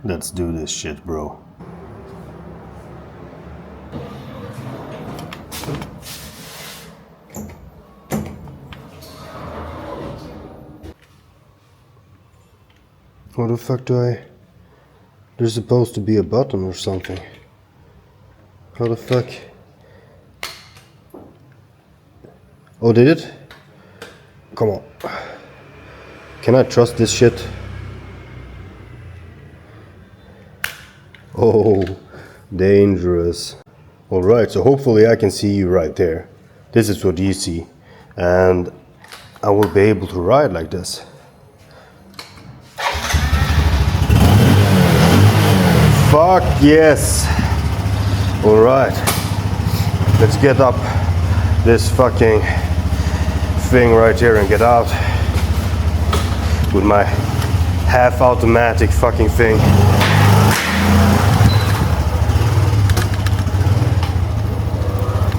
Let's do this shit, bro. What the fuck do I... There's supposed to be a button or something. How the fuck... Oh, did it? Come on. Can I trust this shit? Oh, dangerous. Alright, so hopefully I can see you right there. This is what you see. And I will be able to ride like this. Fuck yes! Alright. Let's get up this fucking thing right here and get out with my half automatic fucking thing.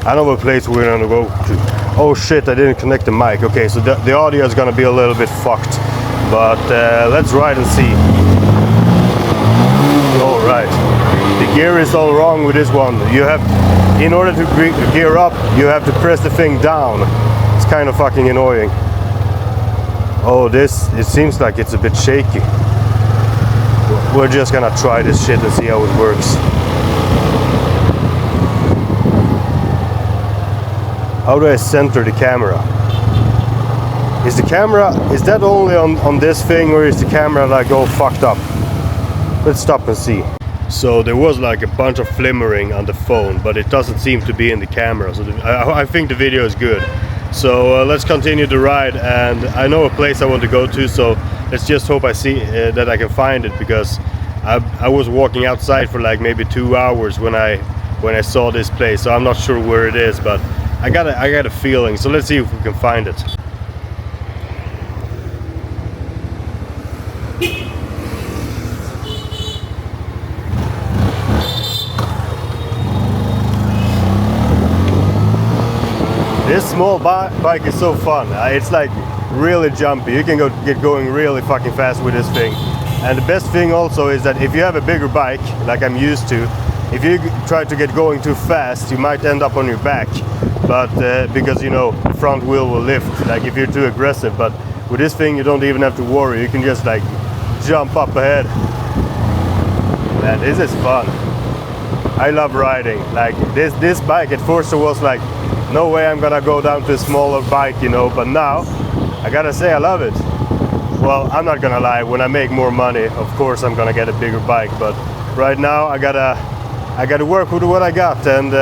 I know what place we're gonna go to. Oh shit, I didn't connect the mic. Okay, so the audio is gonna be a little bit fucked. But let's ride and see. Alright. The gear is all wrong with this one. You have, in order to gear up, you have to press the thing down. It's kind of fucking annoying. Oh, it seems like it's a bit shaky. We're just gonna try this shit and see how it works. How do I center the camera? Is that only on this thing, or is the camera like all fucked up? Let's stop and see. So there was like a bunch of flimmering on the phone, but it doesn't seem to be in the camera. So I think the video is good. So let's continue the ride, and I know a place I want to go to, so let's just hope I see that I can find it, because I was walking outside for like maybe 2 hours when I saw this place, so I'm not sure where it is, but I got a feeling. So let's see if we can find it. This small bike is so fun. It's like really jumpy. You can get going really fucking fast with this thing. And the best thing also is that if you have a bigger bike, like I'm used to, if you try to get going too fast, you might end up on your back. But because, you know, the front wheel will lift, like if you're too aggressive. But with this thing, you don't even have to worry. You can just like jump up ahead. Man, this is fun. I love riding. Like this bike at first it was like, no way I'm gonna go down to a smaller bike, you know, but now I gotta say I love it. Well, I'm not gonna lie, when I make more money, of course I'm gonna get a bigger bike, but right now I gotta work with what I got. And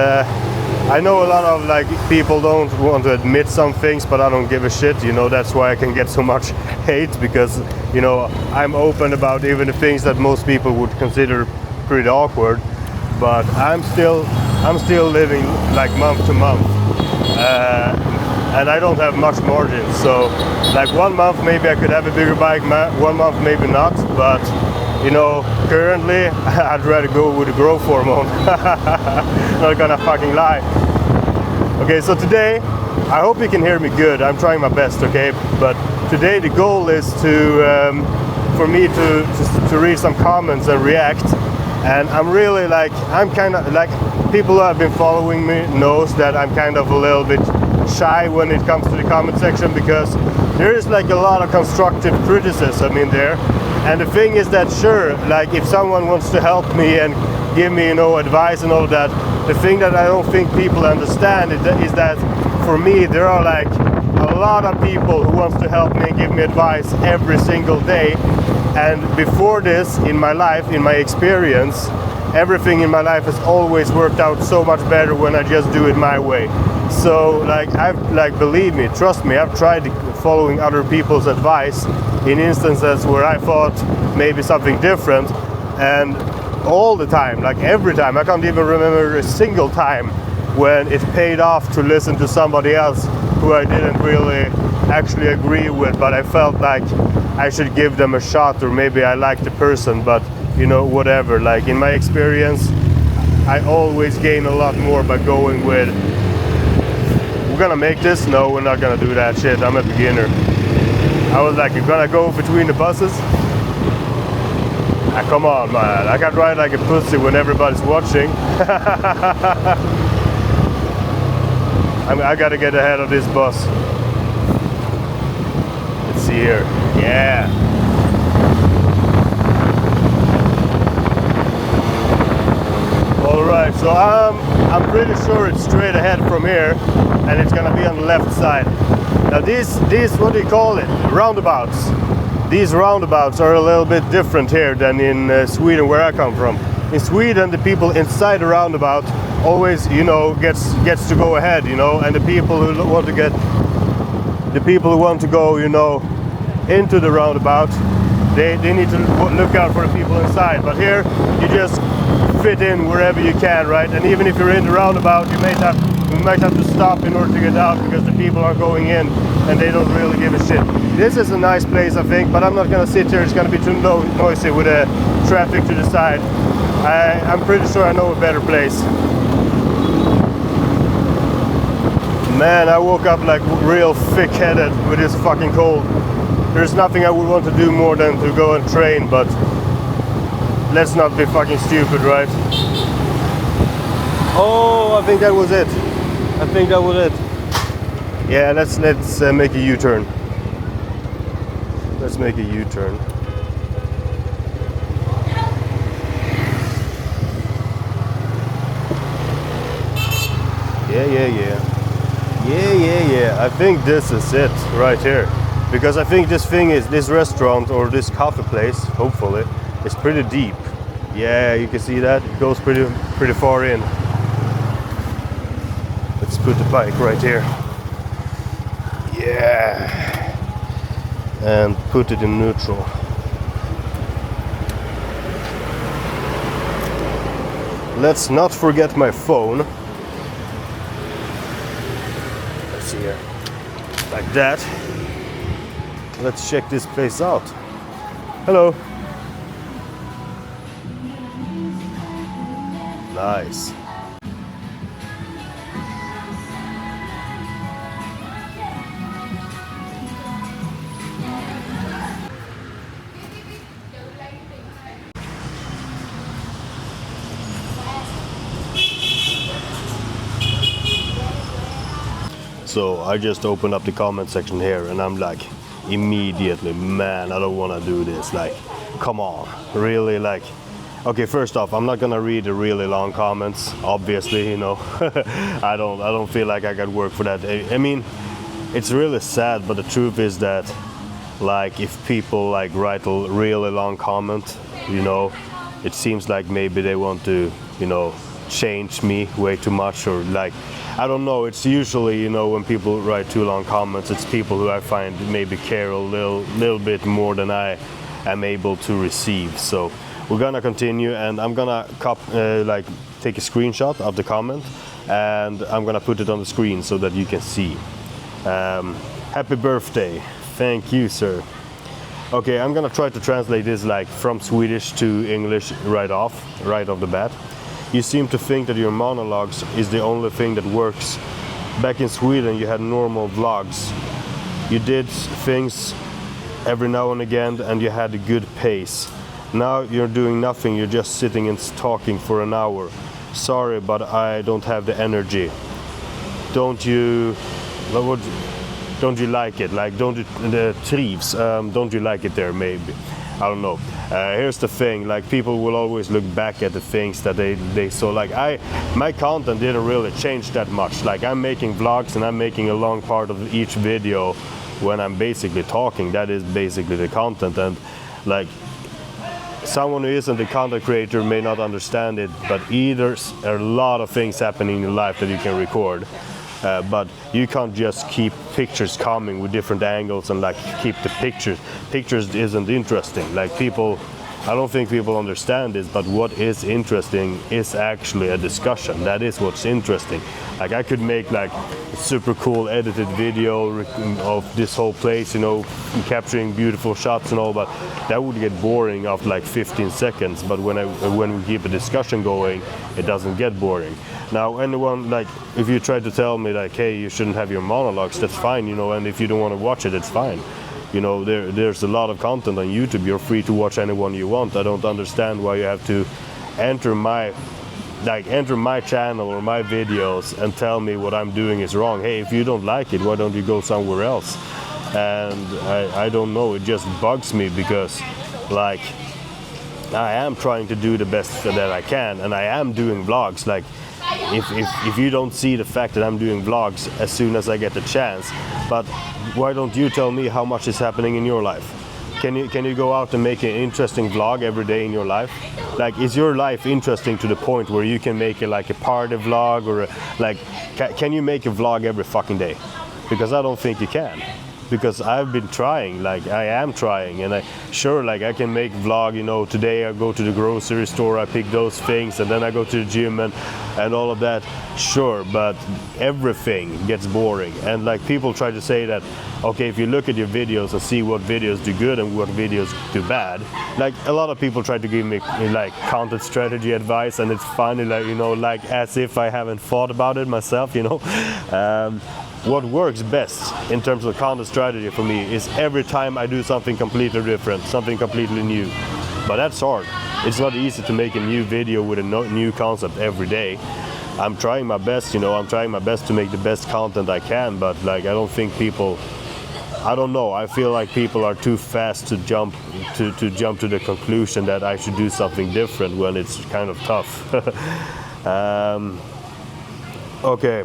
I know a lot of like people don't want to admit some things, but I don't give a shit, you know. That's why I can get so much hate, because, you know, I'm open about even the things that most people would consider pretty awkward. But I'm still living like month to month, and I don't have much margin. So like 1 month maybe I could have a bigger bike, 1 month maybe not. But you know, currently I'd rather go with the growth hormone. Not gonna fucking lie. Okay, so today I hope you can hear me good. I'm trying my best, okay? But today the goal is to for me to read some comments and react. And I'm really like, I'm kind of like, people who have been following me knows that I'm kind of a little bit shy when it comes to the comment section, because there is like a lot of constructive criticism in there. And the thing is that, sure, like if someone wants to help me and give me, you know, advice and all that, the thing that I don't think people understand is that for me there are like a lot of people who wants to help me and give me advice every single day. And before this, in my life, in my experience, everything in my life has always worked out so much better when I just do it my way. So like believe me, trust me, I've tried following other people's advice in instances where I thought maybe something different, and all the time, like every time, I can't even remember a single time when it paid off to listen to somebody else who I didn't really actually agree with, but I felt like I should give them a shot, or maybe I like the person, but you know, whatever. Like in my experience, I always gain a lot more by going with, we're gonna make this? No, we're not gonna do that shit, I'm a beginner. I was like, you're gonna go between the buses? Ah, come on, man. I can't ride like a pussy when everybody's watching. I gotta get ahead of this bus. Let's see here. Yeah. All right, so I'm pretty sure it's straight ahead from here, and it's gonna be on the left side. Now these what do you call it? Roundabouts. These roundabouts are a little bit different here than in Sweden, where I come from. In Sweden, the people inside the roundabout always, you know, gets to go ahead, you know, and the people who want to go, you know, into the roundabout, they need to look out for the people inside. But here, you just fit in wherever you can, right? And even if you're in the roundabout, you might have to stop in order to get out because the people are going in and they don't really give a shit. This is a nice place, I think, but I'm not gonna sit here. It's gonna be too noisy with the traffic to the side. I'm pretty sure I know a better place. Man, I woke up like real thick-headed with this fucking cold. There's nothing I would want to do more than to go and train, but let's not be fucking stupid, right? Oh, I think that was it. I think that was it. Yeah, let's make a U-turn. Let's make a U-turn. Yeah. I think this is it right here. Because I think this restaurant or this coffee place, hopefully, is pretty deep. Yeah, you can see that. It goes pretty far in. Let's put the bike right here. Yeah. And put it in neutral. Let's not forget my phone. Let's see here. Like that. Let's check this place out. Hello. Nice. So I just opened up the comment section here and I'm like, immediately, man, I don't want to do this. Like, come on, really? Like, okay, first off, I'm not gonna read the really long comments, obviously, you know. I don't feel like I got work for that. I mean, it's really sad, but the truth is that, like, if people like write a really long comment, you know, it seems like maybe they want to, you know, change me way too much, or like, I don't know. It's usually, you know, when people write too long comments, it's people who I find maybe care a little bit more than I am able to receive. So we're gonna continue, and I'm gonna like take a screenshot of the comment, and I'm gonna put it on the screen so that you can see. Happy birthday! Thank you, sir. Okay, I'm gonna try to translate this like from Swedish to English right off the bat. You seem to think that your monologues is the only thing that works. Back in Sweden, you had normal vlogs. You did things every now and again, and you had a good pace. Now you're doing nothing, you're just sitting and talking for an hour. Sorry, but I don't have the energy. Don't you like it? Like, don't you, the trivs, don't you like it there, maybe? I don't know. Here's the thing, like, people will always look back at the things that they saw. Like, my content didn't really change that much. Like, I'm making vlogs and I'm making a long part of each video when I'm basically talking. That is basically the content. And like, someone who isn't a content creator may not understand it, but there's a lot of things happening in your life that you can record. But you can't just keep pictures coming with different angles and like keep the pictures. Pictures isn't interesting. Like, people, I don't think people understand this, but what is interesting is actually a discussion. That is what's interesting. Like, I could make like a super cool edited video of this whole place, you know, capturing beautiful shots and all, but that would get boring after like 15 seconds. But when we keep a discussion going, it doesn't get boring. Now, anyone, like, if you try to tell me like, hey, you shouldn't have your monologues, that's fine, you know, and if you don't want to watch it, it's fine. You know, there's a lot of content on YouTube. You're free to watch anyone you want. I don't understand why you have to enter my channel or my videos and tell me what I'm doing is wrong. Hey, if you don't like it, why don't you go somewhere else? And I don't know, it just bugs me because like I am trying to do the best that I can, and I am doing vlogs. Like if you don't see the fact that I'm doing vlogs as soon as I get the chance, but why don't you tell me how much is happening in your life? Can you go out and make an interesting vlog every day in your life? Like, is your life interesting to the point where you can make like a party vlog, or can you make a vlog every fucking day? Because I don't think you can. Because I've been trying, like I am trying, and I can make vlog, you know, today I go to the grocery store, I pick those things, and then I go to the gym and all of that, sure, but everything gets boring. And like people try to say that, okay, if you look at your videos and see what videos do good and what videos do bad, like a lot of people try to give me like content strategy advice, and it's funny, like, you know, like as if I haven't thought about it myself, you know. What works best in terms of content strategy for me is every time I do something completely different, something completely new. But that's hard. It's not easy to make a new video with a new concept every day. I'm trying my best, you know, I'm trying my best to make the best content I can, but like I don't think people, I don't know, I feel like people are too fast to jump to the conclusion that I should do something different when it's kind of tough. Okay.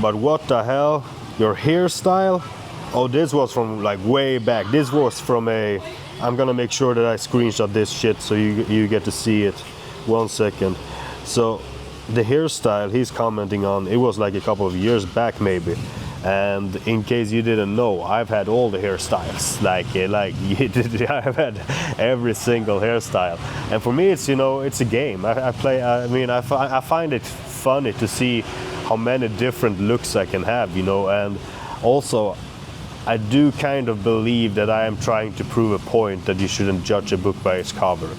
But what the hell? Your hairstyle? Oh, this was from like way back. This was from I'm gonna make sure that I screenshot this shit so you get to see it. 1 second. So the hairstyle he's commenting on, it was like a couple of years back maybe. And in case you didn't know, I've had all the hairstyles. I've had every single hairstyle. And for me, it's, you know, it's a game. I find it funny to see how many different looks I can have, you know. And also I do kind of believe that I am trying to prove a point that you shouldn't judge a book by its cover.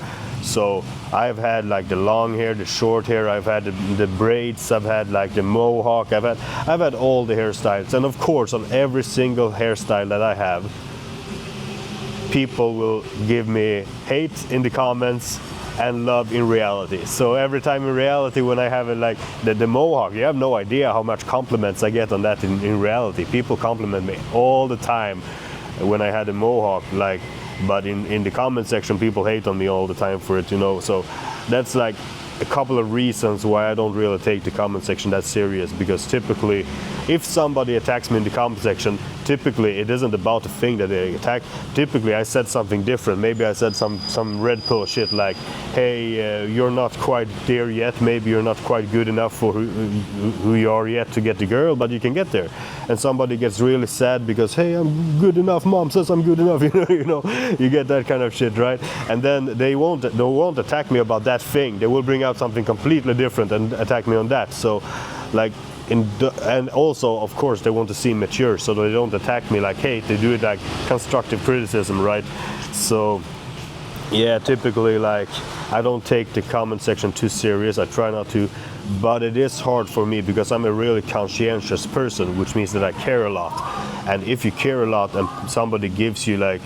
So I've had like the long hair, the short hair, I've had the braids, I've had like the mohawk, I've had all the hairstyles. And of course, on every single hairstyle that I have, people will give me hate in the comments and love in reality. So every time in reality when I have it, like the mohawk, you have no idea how much compliments I get on that in reality. People compliment me all the time when I had a mohawk, like, but in the comment section people hate on me all the time for it, you know. So that's like a couple of reasons why I don't really take the comment section that serious, because typically if somebody attacks me in the comment section, typically it isn't about the thing that they attack. Typically I said something different. Maybe I said some red pill shit like, hey, you're not quite there yet, maybe you're not quite good enough for who you are yet to get the girl, but you can get there. And somebody gets really sad because, hey, I'm good enough, mom says I'm good enough, you know, you get that kind of shit, right? And then they won't attack me about that thing. They will bring out something completely different and attack me on that. So like, and also of course they want to seem mature, so they don't attack me like hate, they do it like constructive criticism, right? So yeah, typically like I don't take the comment section too serious, I try not to, but it is hard for me because I'm a really conscientious person, which means that I care a lot. And if you care a lot and somebody gives you like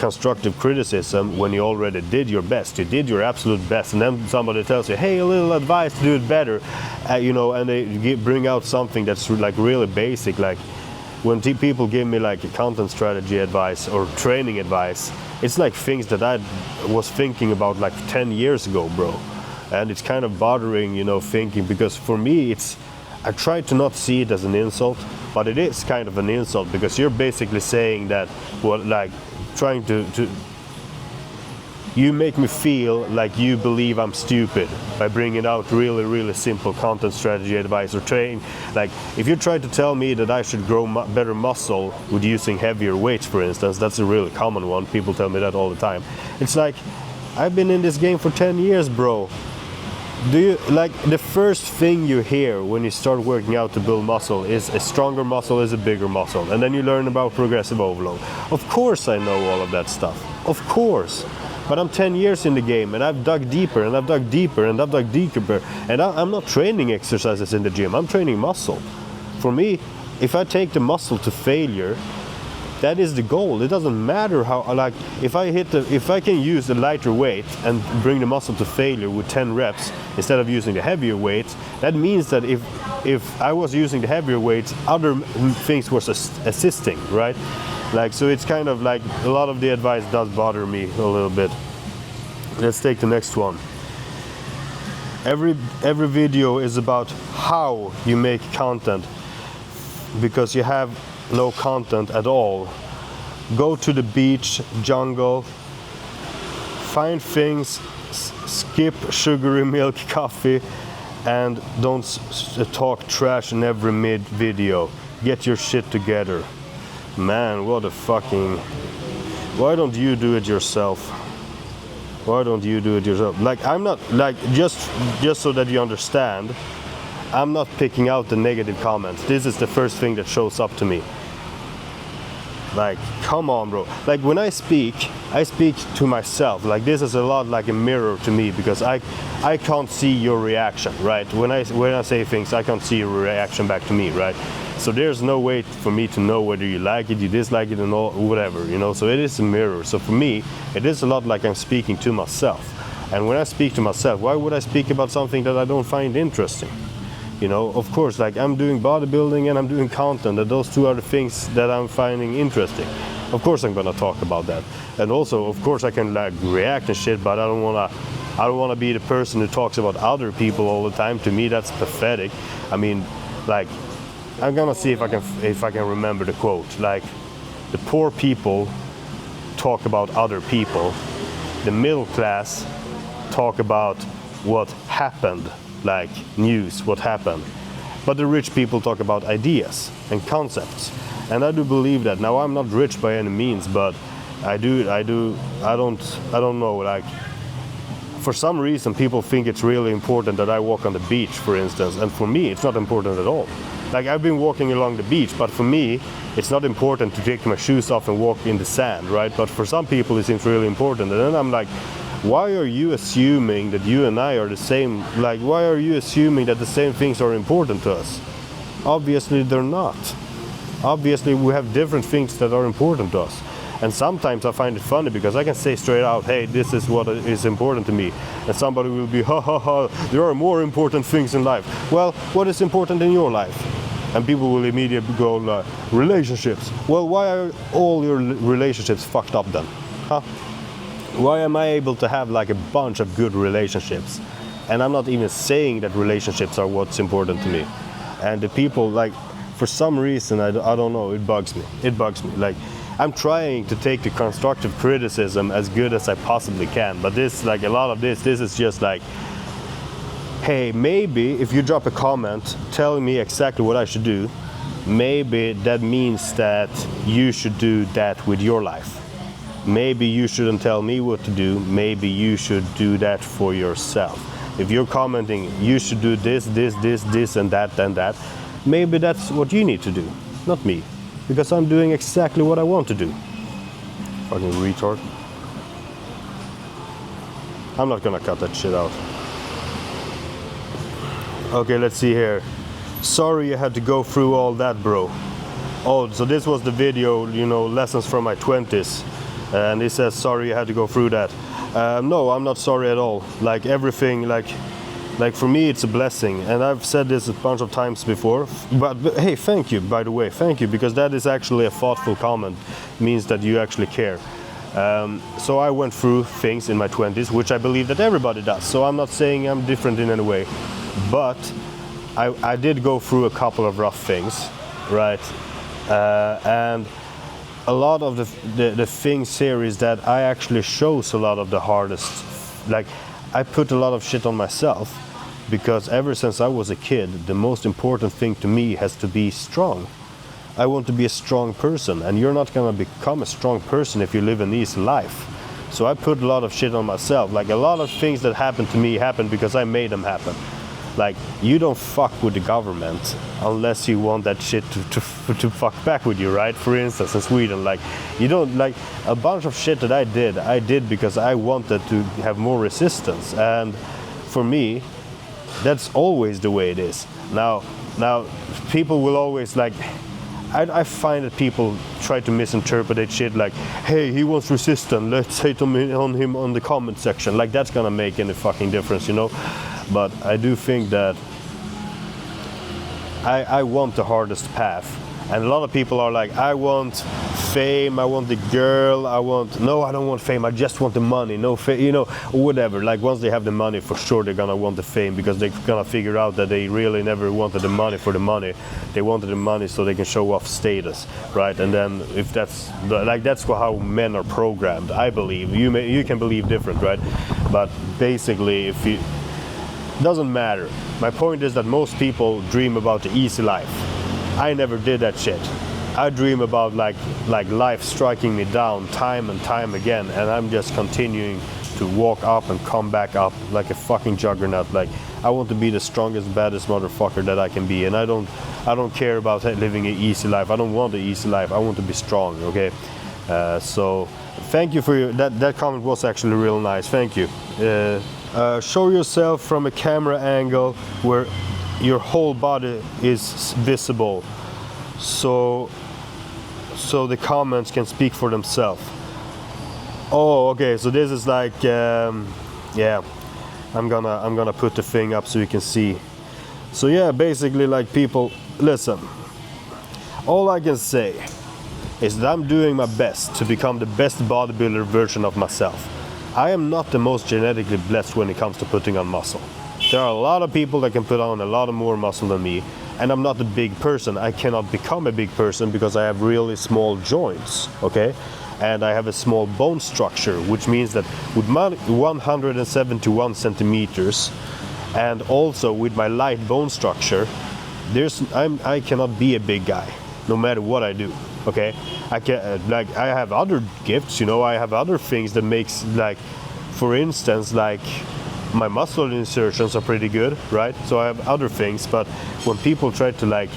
constructive criticism when you already did your best, you did your absolute best, and then somebody tells you, hey, a little advice to do it better, you know, and they bring out something that's like really basic. Like when people give me like a content strategy advice or training advice, it's like things that I was thinking about like 10 years ago, bro. And it's kind of bothering, you know, thinking, because for me I try to not see it as an insult, but it is kind of an insult, because you're basically saying that, well, like trying to you make me feel like you believe I'm stupid by bringing out really simple content strategy advice or train. Like if you try to tell me that I should grow better muscle with using heavier weights, for instance, that's a really common one. People tell me that all the time. It's like, I've been in this game for 10 years, bro. Do you, like, the first thing you hear when you start working out to build muscle is a stronger muscle is a bigger muscle, and then you learn about progressive overload. Of course I know all of that stuff, of course, but I'm 10 years in the game, and I've dug deeper and I've dug deeper and I've dug deeper, and I'm not training exercises in the gym, I'm training muscle. For me, if I take the muscle to failure that is the goal. It doesn't matter how, like, if I can use the lighter weight and bring the muscle to failure with 10 reps instead of using the heavier weights, that means that if I was using the heavier weights, other things was assisting, right? Like, so it's kind of like a lot of the advice does bother me a little bit. Let's take the next one. Every video is about how you make content, because you have no content at all. Go to the beach, jungle, find things, skip sugary milk coffee, and don't talk trash in every mid video. Get your shit together. Man, what a fucking... Why don't you do it yourself? Why don't you do it yourself? Like, I'm not, like, just so that you understand, I'm not picking out the negative comments. This is the first thing that shows up to me. Like, come on, bro. Like, when I speak to myself. Like, this is a lot like a mirror to me, because I can't see your reaction, right? When I say things, I can't see your reaction back to me, right? So there's no way for me to know whether you like it, you dislike it, and all, whatever, you know. So it is a mirror. So for me, it is a lot like I'm speaking to myself. And when I speak to myself, why would I speak about something that I don't find interesting? You know, of course, like, I'm doing bodybuilding and I'm doing content, and those two are the things that I'm finding interesting. Of course I'm gonna talk about that. And also, of course, I can, like, react and shit, but I don't wanna be the person who talks about other people all the time. To me, that's pathetic. I mean, like, I'm gonna see if I can remember the quote. Like, the poor people talk about other people. The middle class talk about what happened, like news, what happened. But the rich people talk about ideas and concepts. And I do believe that. Now, I'm not rich by any means, but I don't know, like, for some reason people think it's really important that I walk on the beach, for instance, and for me it's not important at all. Like, I've been walking along the beach, but for me it's not important to take my shoes off and walk in the sand, right? But for some people it seems really important. And then I'm like, why are you assuming that you and I are the same? Like, why are you assuming that the same things are important to us? Obviously they're not. Obviously we have different things that are important to us. And sometimes I find it funny, because I can say straight out, hey, this is what is important to me. And somebody will be, ha ha ha, there are more important things in life. Well, what is important in your life? And people will immediately go, relationships. Well, why are all your relationships fucked up then? Huh? Why am I able to have, like, a bunch of good relationships? And I'm not even saying that relationships are what's important to me. And the people, like, for some reason, I don't know, it bugs me. It bugs me. Like, I'm trying to take the constructive criticism as good as I possibly can. But this, like, a lot of this is just like, hey, maybe if you drop a comment telling me exactly what I should do, maybe that means that you should do that with your life. Maybe you shouldn't tell me what to do. Maybe you should do that for yourself. If you're commenting, you should do this, and that, maybe that's what you need to do, not me. Because I'm doing exactly what I want to do. Fucking retard. I'm not gonna cut that shit out. Okay, let's see here. Sorry you had to go through all that, bro. Oh, so this was the video, you know, lessons from my 20s. And he says, sorry you had to go through that. No, I'm not sorry at all. Like, everything, like for me it's a blessing. And I've said this a bunch of times before. But hey, thank you, by the way, thank you. Because that is actually a thoughtful comment. It means that you actually care. So I went through things in my 20s, which I believe that everybody does. So I'm not saying I'm different in any way. But I did go through a couple of rough things, right? And a lot of the things here is that I actually shows a lot of the hardest. Like, I put a lot of shit on myself, because ever since I was a kid, the most important thing to me has to be strong. I want to be a strong person, and you're not gonna become a strong person if you live an easy life. So I put a lot of shit on myself. Like, a lot of things that happened to me happened because I made them happen. Like, you don't fuck with the government unless you want that shit to fuck back with you, right? For instance, in Sweden, like, you don't, like, a bunch of shit that I did because I wanted to have more resistance. And for me, that's always the way it is. Now people will always, like, I find that people try to misinterpret shit like, hey, he wants resistance, let's hate on him on the comment section. Like, that's gonna make any fucking difference, you know? But I do think that I want the hardest path. And a lot of people are like, I want fame, I want the girl, no, I don't want fame, I just want the money, no fame, you know, whatever. Like, once they have the money, for sure they're gonna want the fame, because they're gonna figure out that they really never wanted the money for the money. They wanted the money so they can show off status, right? And then if that's how men are programmed, I believe. You can believe different, right? But basically, doesn't matter. My point is that most people dream about the easy life. I never did that shit. I dream about like life striking me down time and time again, and I'm just continuing to walk up and come back up like a fucking juggernaut. Like, I want to be the strongest, baddest motherfucker that I can be, and I don't care about living an easy life. I don't want an easy life. I want to be strong. Okay, so thank you for that comment was actually real nice. Thank you. Show yourself from a camera angle where your whole body is visible, so the comments can speak for themselves. Oh, okay, so this is like yeah, I'm gonna put the thing up so you can see. So yeah, basically, like, people, listen, all I can say is that I'm doing my best to become the best bodybuilder version of myself. I am not the most genetically blessed when it comes to putting on muscle. There are a lot of people that can put on a lot more muscle than me, and I'm not a big person. I cannot become a big person because I have really small joints, okay? And I have a small bone structure, which means that with my 171 centimeters, and also with my light bone structure, I cannot be a big guy, no matter what I do. Okay, I have other gifts, you know. I have other things that makes, like, for instance, like, my muscle insertions are pretty good, right? So I have other things, but when people try to, like,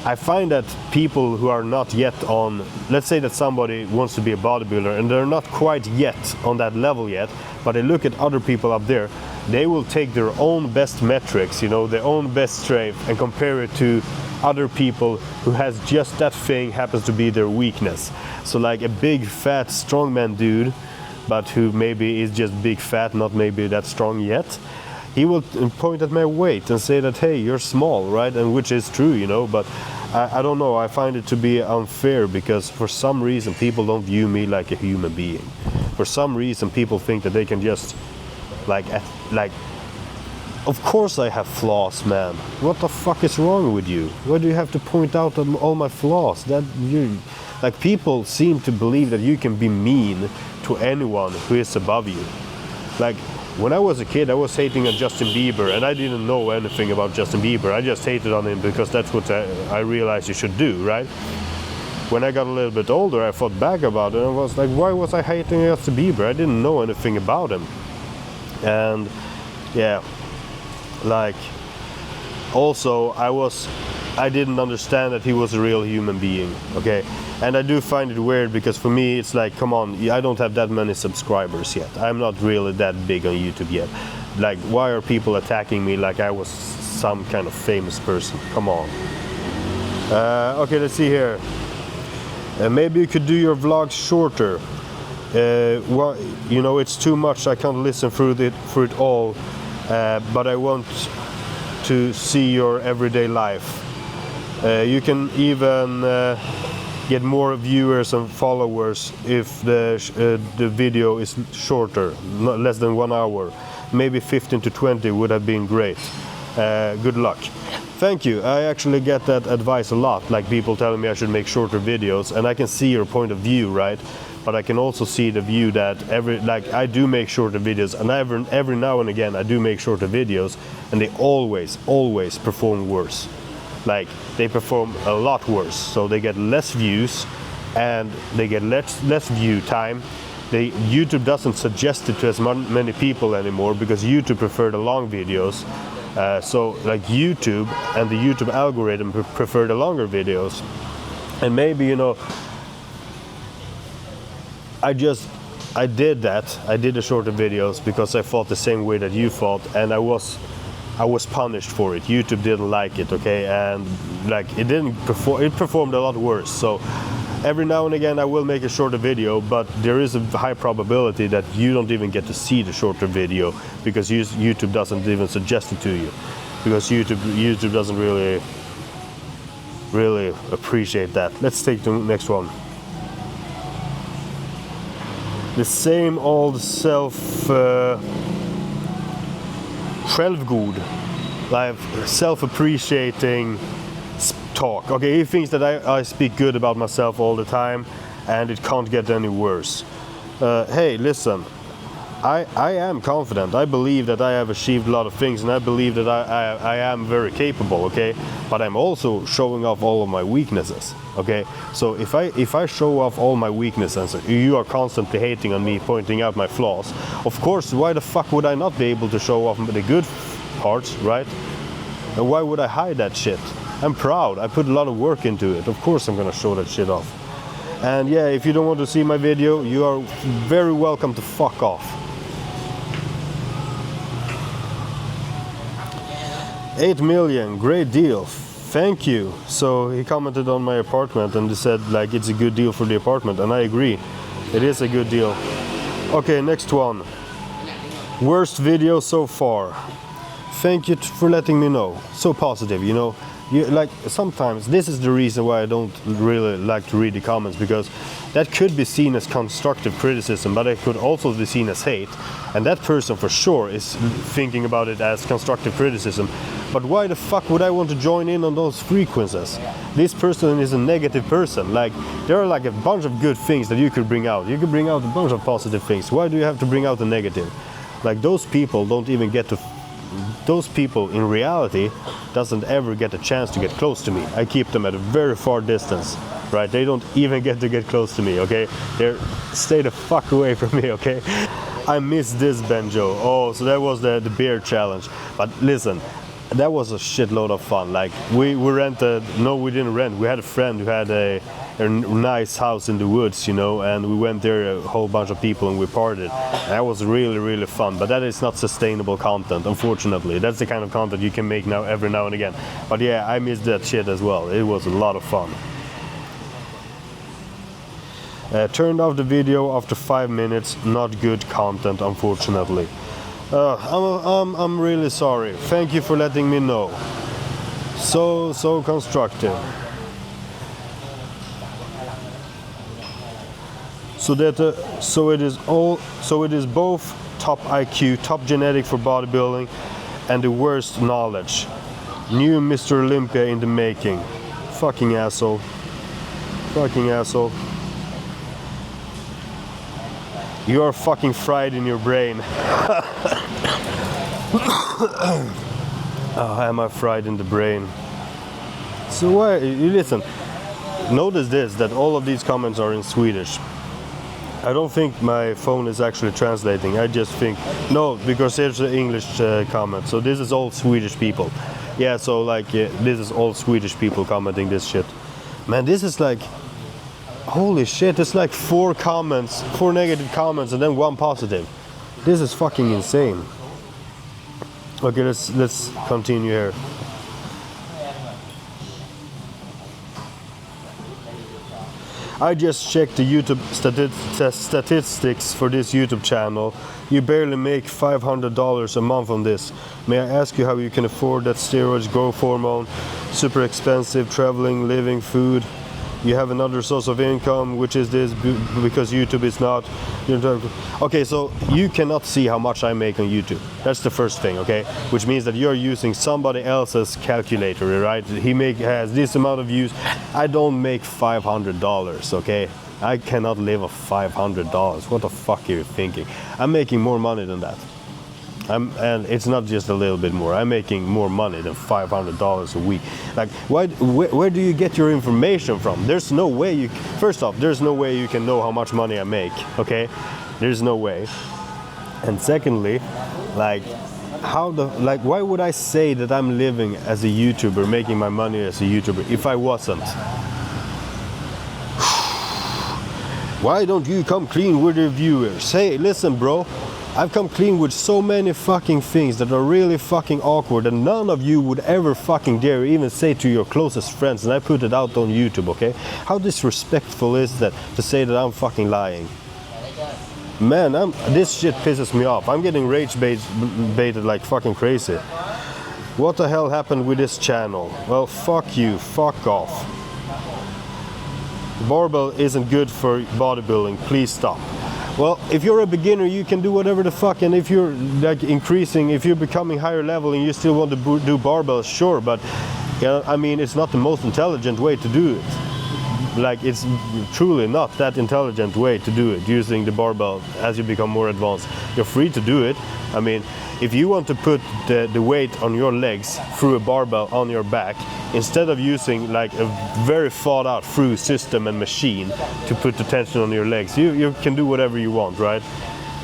I find that people who are not yet on, let's say that somebody wants to be a bodybuilder and they're not quite yet on that level yet, but they look at other people up there, they will take their own best metrics, you know, their own best strength, and compare it to other people who has just that thing happens to be their weakness. So like a big fat strongman dude, but who maybe is just big fat, not maybe that strong yet, he will point at my weight and say that, hey, you're small, right? And which is true, you know, but I don't know, I find it to be unfair, because for some reason people don't view me like a human being. For some reason people think that they can just like of course I have flaws, man. What the fuck is wrong with you? Why do you have to point out all my flaws? That you, like, people seem to believe that you can be mean to anyone who is above you. Like, when I was a kid, I was hating on Justin Bieber, and I didn't know anything about Justin Bieber. I just hated on him because that's what I realized you should do, right? When I got a little bit older, I thought back about it, and I was like, why was I hating Justin Bieber? I didn't know anything about him. And yeah, like, also I didn't understand that he was a real human being, okay? And I do find it weird, because for me it's like, come on, I don't have that many subscribers yet. I'm not really that big on YouTube yet. Like, why are people attacking me like I was some kind of famous person? Come on. Okay, let's see here. Maybe you could do your vlogs shorter. Well, you know, it's too much. I can't listen through it all. But I want to see your everyday life. You can even get more viewers and followers if the video is shorter, less than 1 hour. Maybe 15 to 20 would have been great. Good luck. Thank you. I actually get that advice a lot, like people telling me I should make shorter videos, and I can see your point of view, right? But I can also see the view that I do make shorter videos, and every now and again I do make shorter videos, and they always perform worse. Like, they perform a lot worse, so they get less views and they get less view time. YouTube doesn't suggest it to as many people anymore, because YouTube prefer the long videos. So like YouTube and the YouTube algorithm prefer the longer videos. And maybe, you know, I did the shorter videos because I thought the same way that you thought, and I was punished for it. YouTube didn't like it, okay, and like it didn't perform. It performed a lot worse. So every now and again I will make a shorter video, but there is a high probability that you don't even get to see the shorter video because YouTube doesn't even suggest it to you, because YouTube doesn't really appreciate that. Let's take the next one. The same old självgod, like self-appreciating talk. Okay, he thinks that I speak good about myself all the time and it can't get any worse. Hey, listen, I am confident. I believe that I have achieved a lot of things, and I believe that I am very capable, okay? But I'm also showing off all of my weaknesses, okay? So if I show off all my weaknesses, you are constantly hating on me, pointing out my flaws, of course, why the fuck would I not be able to show off the good parts, right? And why would I hide that shit? I'm proud. I put a lot of work into it. Of course I'm gonna show that shit off. And yeah, if you don't want to see my video, you are very welcome to fuck off. 8 million, great deal, thank you. So he commented on my apartment and he said like it's a good deal for the apartment, and I agree, it is a good deal. Okay, next one. Worst video so far. Thank you for letting me know. So positive, you know. Like sometimes this is the reason why I don't really like to read the comments, because that could be seen as constructive criticism, but it could also be seen as hate, and that person for sure is thinking about it as constructive criticism. But why the fuck would I want to join in on those frequencies? This person is a negative person. Like, there are like a bunch of good things that you could bring out. You could bring out a bunch of positive things. Why do you have to bring out the negative? Like, those people don't even get to, those people in reality doesn't ever get a chance to get close to me. I keep them at a very far distance, right? They don't even get to get close to me, okay? Stay the fuck away from me, okay? I miss this Benjo. Oh, so that was the beer challenge. But listen, that was a shitload of fun. Like, we rented, no, we didn't rent. We had a friend who had a nice house in the woods, you know, and we went there, a whole bunch of people, and we partied. And that was really fun, but that is not sustainable content, unfortunately. That's the kind of content you can make now every now and again. But yeah, I missed that shit as well. It was a lot of fun. Turned off the video after 5 minutes. Not good content, unfortunately. I'm really sorry. Thank you for letting me know. So constructive. So it is both top IQ, top genetic for bodybuilding, and the worst knowledge. New Mr. Olympia in the making. Fucking asshole. Fucking asshole. You are fucking fried in your brain. Oh, am I fried in the brain? So why, you listen, notice this, that all of these comments are in Swedish. I don't think my phone is actually translating. I just think, no, because there's an English comment. So this is all Swedish people. Yeah, so like, this is all Swedish people commenting this shit. Man, this is like, holy shit, it's like 4 comments, 4 negative comments and then 1 positive. This is fucking insane. Okay, let's continue here. I just checked the YouTube statistics for this YouTube channel. You barely make $500 a month on this. May I ask you how you can afford that? Steroids, growth hormone, super expensive, traveling, living, food. You have another source of income, which is this, because YouTube is not. Okay, so you cannot see how much I make on YouTube. That's the first thing, okay? Which means that you're using somebody else's calculator, right? He has this amount of views. I don't make $500, okay? I cannot live off $500. What the fuck are you thinking? I'm making more money than that. And it's not just a little bit more. I'm making more money than $500 a week. Like, where do you get your information from? There's no way you. First off, there's no way you can know how much money I make. Okay, there's no way. And secondly, like, why would I say that I'm living as a YouTuber, making my money as a YouTuber, if I wasn't? Why don't you come clean with your viewers? Hey, listen, bro. I've come clean with so many fucking things that are really fucking awkward and none of you would ever fucking dare even say to your closest friends, and I put it out on YouTube, okay? How disrespectful is that to say that I'm fucking lying? Man, this shit pisses me off. I'm getting baited like fucking crazy. What the hell happened with this channel? Well, fuck you, fuck off. Barbell isn't good for bodybuilding, please stop. Well, if you're a beginner, you can do whatever the fuck, and if you're like increasing, if you're becoming higher level and you still want to do barbells, sure, but yeah, I mean, it's not the most intelligent way to do it. Like, it's truly not that intelligent way to do it, using the barbell as you become more advanced. You're free to do it. I mean, if you want to put the weight on your legs through a barbell on your back, instead of using like a very thought out through system and machine to put the tension on your legs, you can do whatever you want, right?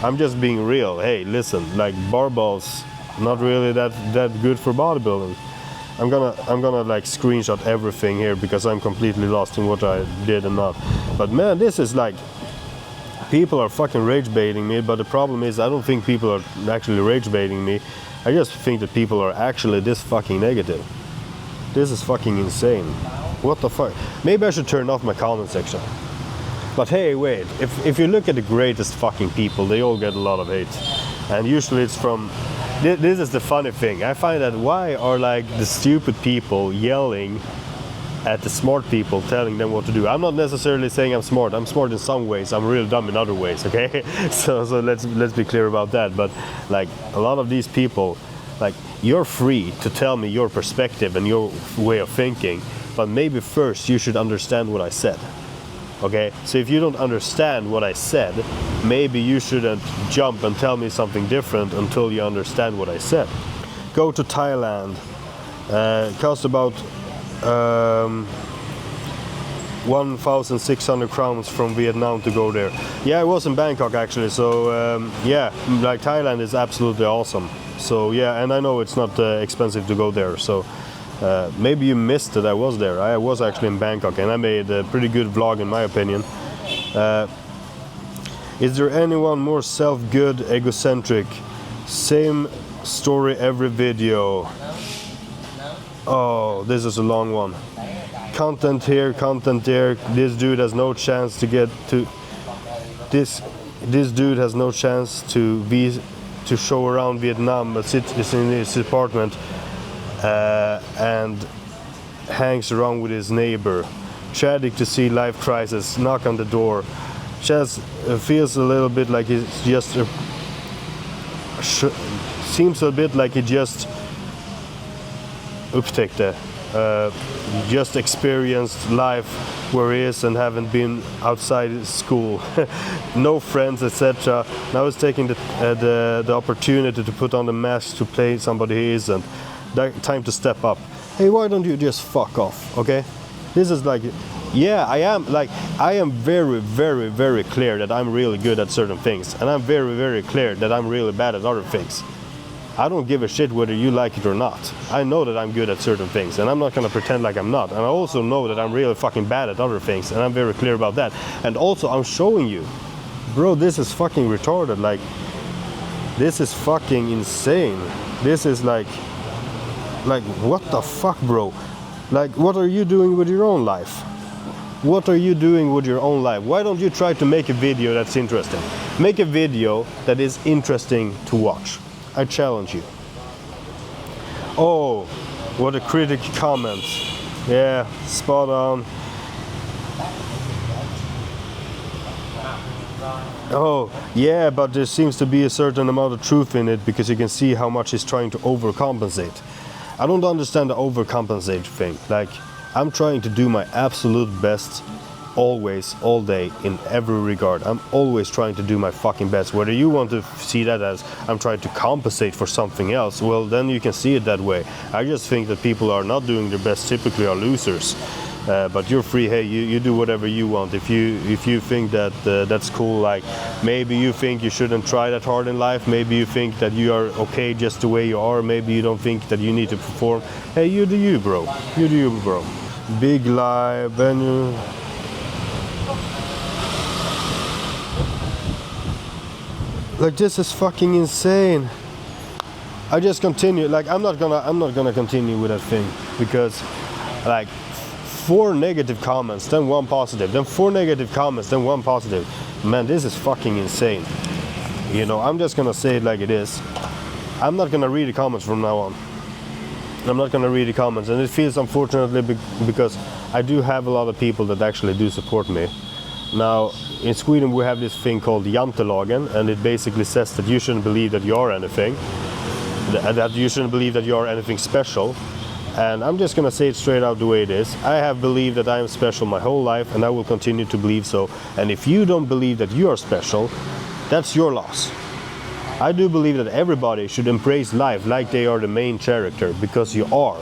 I'm just being real. Hey, listen, like barbells, not really that good for bodybuilding. I'm gonna like screenshot everything here because I'm completely lost in what I did and not. But man, this is like, people are fucking rage baiting me, but the problem is I don't think people are actually rage baiting me. I just think that people are actually this fucking negative. This is fucking insane. What the fuck? Maybe I should turn off my comment section. But hey, wait, if you look at the greatest fucking people, they all get a lot of hate. And usually it's from, this is the funny thing. I find that why are like the stupid people yelling at the smart people, telling them what to do? I'm not necessarily saying I'm smart. I'm smart in some ways. I'm really dumb in other ways, okay? So let's be clear about that. But like a lot of these people, like, you're free to tell me your perspective and your way of thinking, but maybe first you should understand what I said. Okay, so if you don't understand what I said, maybe you shouldn't jump and tell me something different until you understand what I said. Go to Thailand. Cost about 1,600 crowns from Vietnam to go there. Yeah, I was in Bangkok actually, so yeah, like Thailand is absolutely awesome. So yeah, and I know it's not expensive to go there, so maybe you missed that I was there. I was actually in Bangkok and I made a pretty good vlog in my opinion. Is there anyone more self-good, egocentric? Same story every video. Oh, this is a long one. Content here, content there. This dude has no chance to get to this dude has no chance to show around Vietnam, but sits in his apartment and hangs around with his neighbor. Tragic to see life crisis, knock on the door. Chaz feels a little bit like he's just seems a bit like he just upptäckte, just experienced life where he is and haven't been outside school, no friends, etc. Now he's taking the opportunity to put on the mask to play somebody he isn't. Time to step up. Hey, why don't you just fuck off, okay? This is like, yeah, I am very, very, very clear that I'm really good at certain things, and I'm very, very clear that I'm really bad at other things. I don't give a shit whether you like it or not. I know that I'm good at certain things, and I'm not gonna pretend like I'm not. And I also know that I'm really fucking bad at other things, and I'm very clear about that. And also, I'm showing you, bro, this is fucking retarded. Like, this is fucking insane. This is like, what the fuck, bro? Like, what are you doing with your own life? What are you doing with your own life? Why don't you try to make a video that's interesting? Make a video that is interesting to watch. I challenge you. Oh, what a critic comment. Yeah, spot on. Oh, yeah, but there seems to be a certain amount of truth in it because you can see how much he's trying to overcompensate. I don't understand the overcompensate thing. Like, I'm trying to do my absolute best always, all day, in every regard. I'm always trying to do my fucking best. Whether you want to see that as I'm trying to compensate for something else, well, then you can see it that way. I just think that people are not doing their best typically are losers. But you're free. Hey, you do whatever you want. If you think that that's cool, like maybe you think you shouldn't try that hard in life. Maybe you think that you are okay just the way you are. Maybe you don't think that you need to perform. Hey, you do you, bro. You do you, bro. Big lie, Benny. Like, this is fucking insane. I just continue, like, I'm not gonna continue with that thing, because like 4 negative comments, then 1 positive, then 4 negative comments, then 1 positive. Man, this is fucking insane. You know, I'm just gonna say it like it is. I'm not gonna read the comments from now on. I'm not gonna read the comments, and it feels unfortunately because I do have a lot of people that actually do support me. Now, in Sweden we have this thing called Jantelagen, and it basically says that you shouldn't believe that you are anything, that you shouldn't believe that you are anything special. And I'm just gonna say it straight out the way it is. I have believed that I am special my whole life, and I will continue to believe so. And if you don't believe that you are special, that's your loss. I do believe that everybody should embrace life like they are the main character, because you are.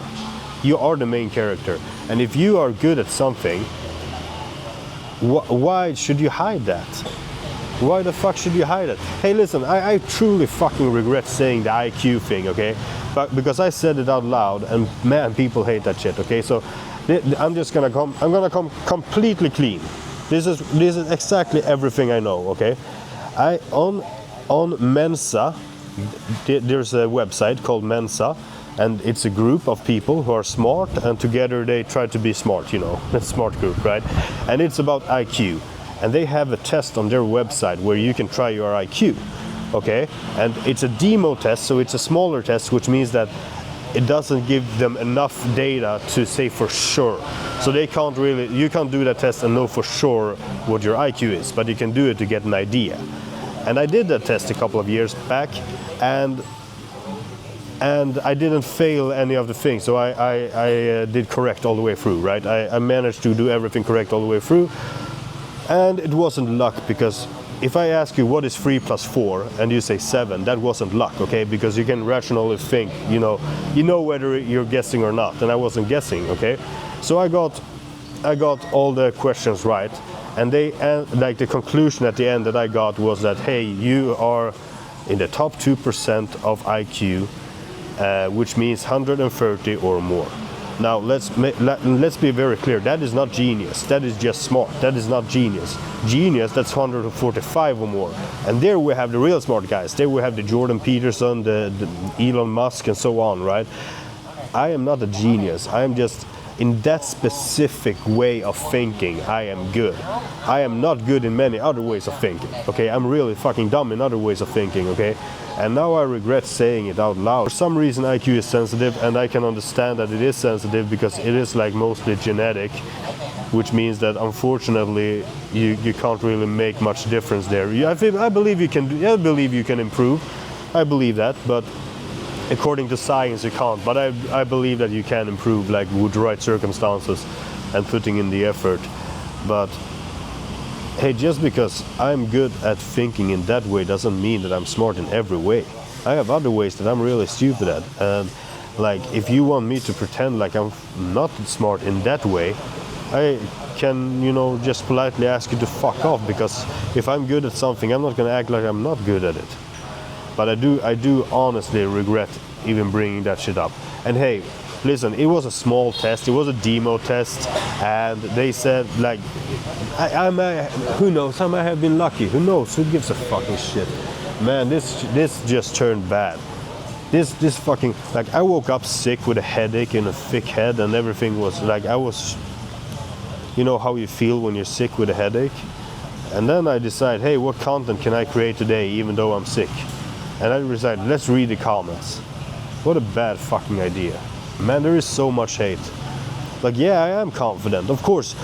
You are the main character. And if you are good at something, why should you hide that? Why the fuck should you hide it? Hey, listen, I truly fucking regret saying the IQ thing, okay? But because I said it out loud, and man, people hate that shit, okay? So I'm gonna come completely clean. This is exactly everything I know, okay? On Mensa, there's a website called Mensa, and it's a group of people who are smart, and together they try to be smart, you know, a smart group, right? And it's about IQ, and they have a test on their website where you can try your IQ, okay? And it's a demo test, so it's a smaller test, which means that it doesn't give them enough data to say for sure. So they can't really, you can't do that test and know for sure what your IQ is, but you can do it to get an idea. And I did that test a couple of years back, and I didn't fail any of the things, so I did correct all the way through, right? I managed to do everything correct all the way through, and it wasn't luck, because if I ask you what is 3 plus 4 and you say 7, that wasn't luck, okay? Because you can rationally think, you know whether you're guessing or not, and I wasn't guessing, okay? So I got all the questions right, and like the conclusion at the end that I got was that, hey, you are in the top 2% of IQ, which means 130 or more. Now let's be very clear. That is not genius. That is just smart. That is not genius. Genius, that's 145 or more. And there we have the real smart guys. There we have the Jordan Peterson, the Elon Musk, and so on, right? I am not a genius. I am just, in that specific way of thinking, I am good. I am not good in many other ways of thinking, okay? I'm really fucking dumb in other ways of thinking, okay? And now I regret saying it out loud. For some reason IQ is sensitive, and I can understand that it is sensitive because it is like mostly genetic, which means that unfortunately you can't really make much difference there. I believe you can improve. I believe that, but according to science you can't. But I believe that you can improve, like with the right circumstances and putting in the effort. But hey, just because I'm good at thinking in that way doesn't mean that I'm smart in every way. I have other ways that I'm really stupid at. And like, if you want me to pretend like I'm not smart in that way, I can, just politely ask you to fuck off, because if I'm good at something, I'm not gonna act like I'm not good at it. But I do honestly regret even bringing that shit up. And hey, listen, it was a small test, it was a demo test, and they said, like, who knows, I might have been lucky, who knows, who gives a fucking shit. Man, this just turned bad. This fucking, like, I woke up sick with a headache and a thick head, and everything was like, you know how you feel when you're sick with a headache? And then I decided, hey, what content can I create today even though I'm sick? And I decided, let's read the comments. What a bad fucking idea. Man, there is so much hate. Like, yeah, I am confident. Of course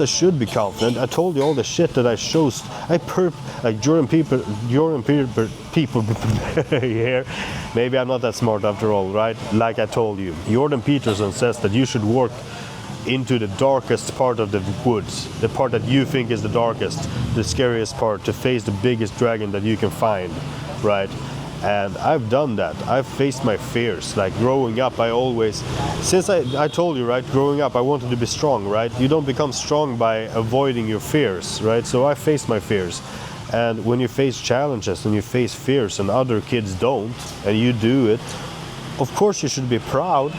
I should be confident. I told you all the shit that I chose. Like Jordan Peterson here. Maybe I'm not that smart after all, right? Like I told you. Jordan Peterson says that you should walk into the darkest part of the woods. The part that you think is the darkest, the scariest part, to face the biggest dragon that you can find, right? And I've done that. I've faced my fears. Like growing up, since I told you, right, growing up I wanted to be strong, right? You don't become strong by avoiding your fears, right? So I faced my fears. And when you face challenges and you face fears and other kids don't, and you do it, of course you should be proud.